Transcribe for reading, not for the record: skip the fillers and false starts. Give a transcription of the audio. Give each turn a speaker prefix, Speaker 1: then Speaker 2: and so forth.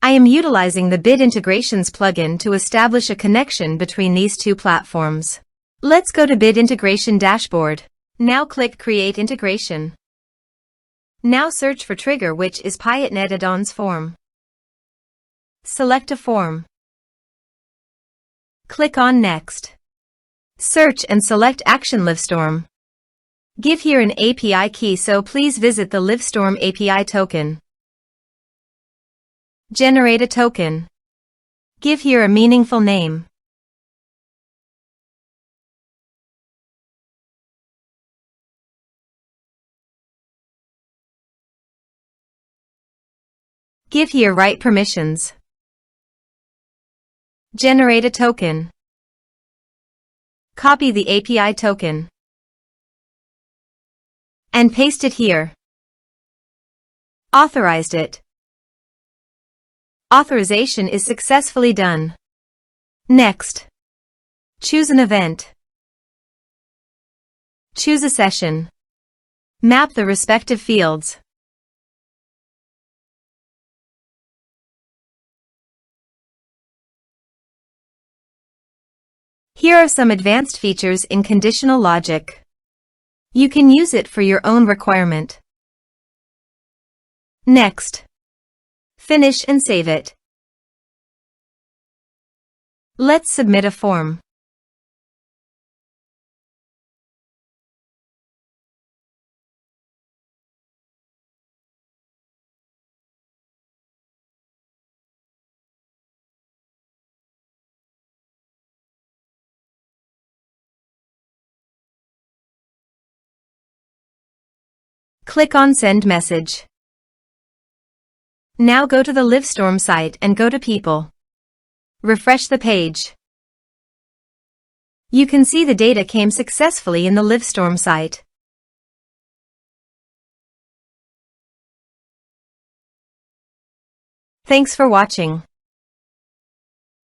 Speaker 1: I am utilizing the Bit Integrations plugin to establish a connection between these two platforms. Let's go to Bit Integration Dashboard. Now click Create Integration. Now search for trigger, which is Piotnet Addons form. Select a form. Click on Next. Search and select Action Livestorm. Give here an API key, so please visit the Livestorm API token. Generate a token. Give here a meaningful name. Give here right permissions. Generate a token. Copy the API token and paste it here. Authorized it. Authorization is successfully done. Next, choose an event. Choose a session. Map the respective fields. Here are some advanced features in conditional logic. You can use it for your own requirement. Next, finish and save it. Let's submit a form. Click on Send Message. Now go to the Livestorm site and go to People. Refresh the page. You can see the data came successfully in the Livestorm site. Thanks for watching.